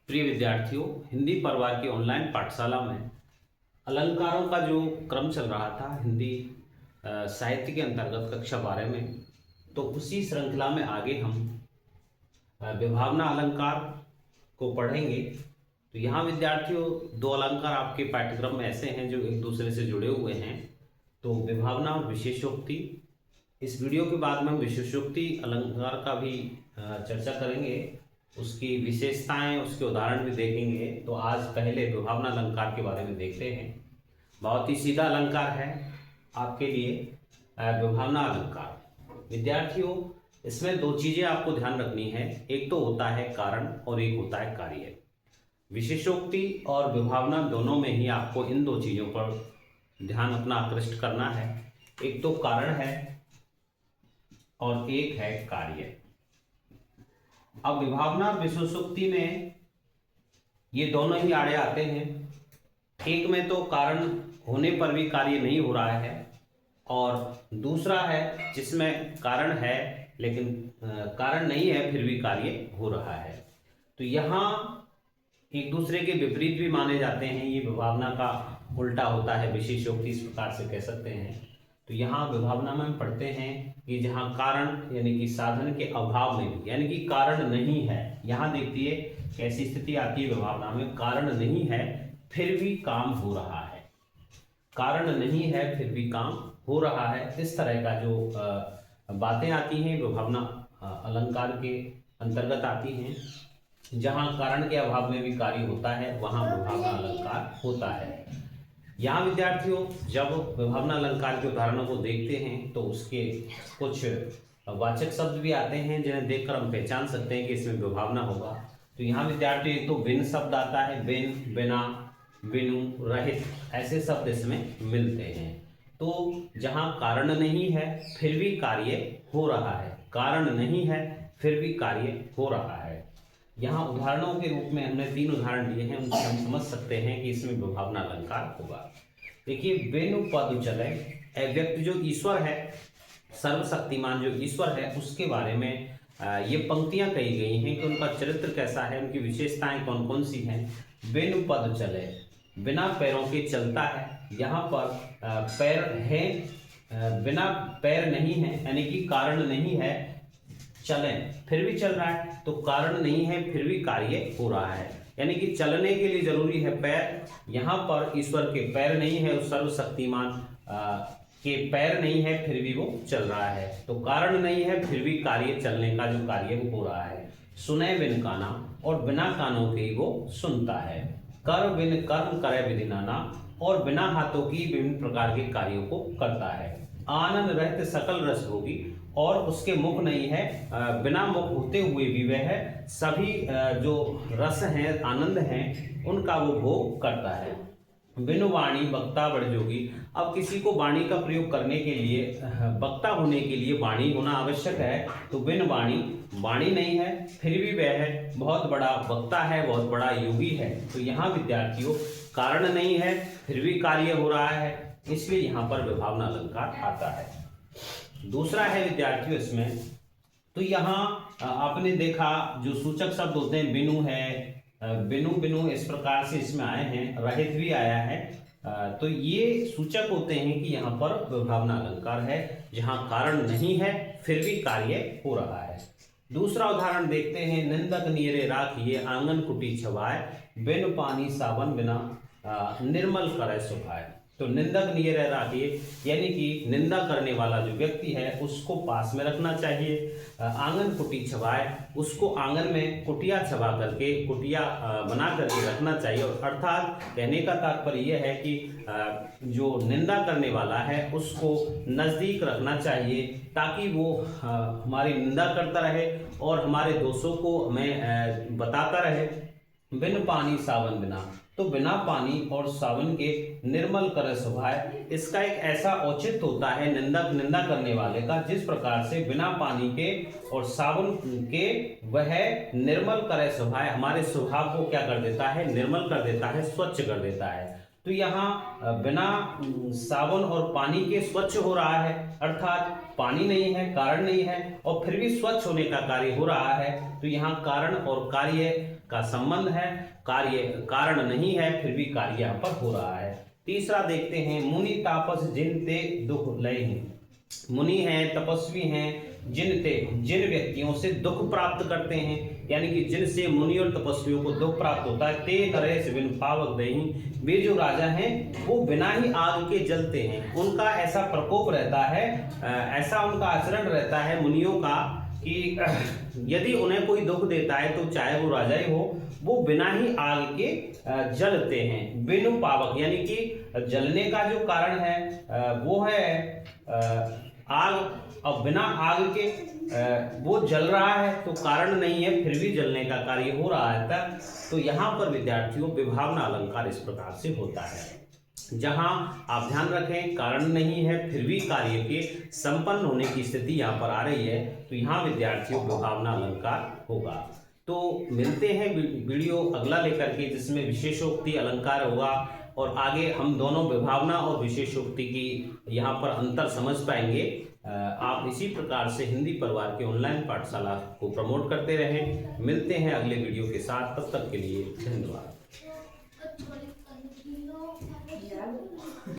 प्रिय विद्यार्थियों, हिंदी परिवार की ऑनलाइन पाठशाला में अलंकारों का जो क्रम चल रहा था हिंदी साहित्य के अंतर्गत कक्षा 12 में, तो उसी श्रृंखला में आगे हम विभावना अलंकार को पढ़ेंगे। तो यहाँ विद्यार्थियों, दो अलंकार आपके पाठ्यक्रम में ऐसे हैं जो एक दूसरे से जुड़े हुए हैं, तो विभावना और विशेषोक्ति। इस वीडियो के बाद में हम विशेषोक्ति अलंकार का भी चर्चा करेंगे, उसकी विशेषताएं, उसके उदाहरण भी देखेंगे। तो आज पहले विभावना अलंकार के बारे में देखते हैं। बहुत ही सीधा अलंकार है आपके लिए विभावना अलंकार। विद्यार्थियों, इसमें दो चीजें आपको ध्यान रखनी है, एक तो होता है कारण और एक होता है कार्य। विशेषोक्ति और विभावना दोनों में ही आपको इन दो चीजों पर ध्यान अपना आकृष्ट करना है। एक तो कारण है और एक है कार्य। अब विभावना और विशेषोक्ति में ये दोनों ही आड़े आते हैं। एक में तो कारण होने पर भी कार्य नहीं हो रहा है, और दूसरा है जिसमें कारण है लेकिन कारण नहीं है फिर भी कार्य हो रहा है। तो यहाँ एक दूसरे के विपरीत भी माने जाते हैं। ये विभावना का उल्टा होता है विशेषोक्ति, इस प्रकार से कह सकते हैं। तो यहाँ विभावना में हम पढ़ते हैं कि जहाँ कारण यानी कि साधन के अभाव में भी, यानी कि कारण नहीं है, यहाँ देखिए कैसी स्थिति आती है विभावना में, कारण नहीं है फिर भी काम हो रहा है। कारण नहीं है फिर भी काम हो रहा है, इस तरह का जो बातें आती हैं विभावना अलंकार के अंतर्गत आती हैं। जहाँ कारण के अभाव में भी कार्य होता है वहाँ विभावना अलंकार होता है। यहाँ विद्यार्थियों, जब विभावना अलंकार के उदाहरणों को देखते हैं तो उसके कुछ वाचक शब्द भी आते हैं जिन्हें देखकर हम पहचान सकते हैं कि इसमें विभावना होगा। तो यहाँ विद्यार्थियों, एक तो बिन शब्द आता है, बिन, बिना, बिनु, रहित, ऐसे शब्द इसमें मिलते हैं। तो जहाँ कारण नहीं है फिर भी कार्य हो रहा है, कारण नहीं है फिर भी कार्य हो रहा है। यहाँ उदाहरणों के रूप में हमने 3 उदाहरण दिए हैं, उनसे हम समझ सकते हैं कि इसमें विभावना अलंकार होगा। देखिए, बिनु पद चले, व्यक्ति जो ईश्वर है, सर्वशक्तिमान जो ईश्वर है, उसके बारे में ये पंक्तियां कही गई हैं कि उनका चरित्र कैसा है, उनकी विशेषताएं कौन कौन सी हैं। बिनु पद चले, बिना पैरों के चलता है। यहाँ पर पैर है, बिना पैर नहीं है, यानी कि कारण नहीं है, चलें फिर भी चल रहा है, तो कारण नहीं है फिर भी कार्य हो रहा है। यानी कि चलने के लिए जरूरी है पैर। यहाँ पर ईश्वर के पैर नहीं है, उस सर्वशक्तिमान के पैर नहीं है फिर भी वो चल रहा है, तो कारण नहीं है फिर भी कार्य, चलने का जो कार्य वो हो रहा है। सुने बिन काना, और बिना कानों के ही वो सुनता है। कर बिन कर्म करे विधि नाना, और बिना हाथों की विभिन्न प्रकार के कार्यों को करता है। आनंद रहित सकल रस होगी, और उसके मुख नहीं है, बिना मुख होते हुए भी वह सभी जो रस हैं, आनंद हैं, उनका वो भोग करता है। बिनु वाणी वक्ता बड़ जोगी, अब किसी को वाणी का प्रयोग करने के लिए, वक्ता होने के लिए वाणी होना आवश्यक है। तो बिन वाणी, वाणी नहीं है फिर भी वह बहुत बड़ा वक्ता है, बहुत बड़ा योगी है। तो यहाँ विद्यार्थियों, कारण नहीं है फिर भी कार्य हो रहा है, इसलिए यहाँ पर विभावना अलंकार आता है। दूसरा है विद्यार्थियों इसमें, तो यहाँ आपने देखा जो सूचक शब्द होते हैं, बिनु है, बिनु बिनु इस प्रकार से इसमें आए हैं, रहित भी आया है। तो ये सूचक होते हैं कि यहाँ पर विभावना अलंकार है, जहाँ कारण नहीं है फिर भी कार्य हो रहा है। दूसरा उदाहरण देखते हैं, निंदक नीरे राखिए, आंगन कुटी छवाए, बिन पानी सावन बिना निर्मल करे सुखाए। तो निंदक नियर राखिए, यानी कि निंदा करने वाला जो व्यक्ति है उसको पास में रखना चाहिए। आंगन कुटी छवाए, उसको आंगन में कुटिया छवा करके, कुटिया बना करके रखना चाहिए। और अर्थात कहने का तात्पर्य यह है कि जो निंदा करने वाला है उसको नज़दीक रखना चाहिए, ताकि वो हमारी निंदा करता रहे और हमारे दोषों को हमें बताता रहे। बिन पानी सावन बिना, तो बिना पानी और सावन के निर्मल करे सुभाए, इसका एक ऐसा औचित्य होता है निंदा करने वाले का, जिस प्रकार से बिना पानी के और सावन के वह निर्मल करे सुभाए, हमारे स्वभाव को क्या कर देता है, निर्मल कर देता है, स्वच्छ कर देता है। तो यहाँ बिना साबुन और पानी के स्वच्छ हो रहा है, अर्थात पानी नहीं है, कारण नहीं है, और फिर भी स्वच्छ होने का कार्य हो रहा है। तो यहाँ कारण और कार्य का संबंध है, कार्य कारण नहीं है, फिर भी कार्य यहाँ पर हो रहा है। तीसरा देखते हैं, मुनि तापस जिन ते दुख लय। मुनि हैं, तपस्वी हैं, जिन व्यक्तियों से दुख प्राप्त करते हैं, यानी कि जिनसे मुनि और तपस्वियों को दुख प्राप्त होता है, ते नरेश बिन पावक दही, वे जो राजा हैं वो बिना ही आग के जलते हैं। उनका ऐसा प्रकोप रहता है, ऐसा उनका आचरण रहता है मुनियों का कि यदि उन्हें कोई दुख देता है तो चाहे वो राजा ही हो, वो बिना ही आग के जलते हैं। बिनु पावक यानी कि जलने का जो कारण है वो है आग, और बिना आग के वो जल रहा है तो कारण नहीं है, फिर भी जलने का कार्य हो रहा है। तो यहाँ पर विद्यार्थियों विभावना अलंकार इस प्रकार से होता है। जहां आप ध्यान रखें कारण नहीं है फिर भी कार्य के संपन्न होने की स्थिति यहाँ पर आ रही है, तो यहाँ विद्यार्थियों विभावना अलंकार होगा। तो मिलते हैं वीडियो अगला लेकर के, जिसमें विशेषोक्ति अलंकार होगा, और आगे हम दोनों विभावना और विशेषोक्ति की यहाँ पर अंतर समझ पाएंगे। आप इसी प्रकार से हिंदी परिवार के ऑनलाइन पाठशाला को प्रमोट करते रहें। मिलते हैं अगले वीडियो के साथ, तब तक के लिए धन्यवाद।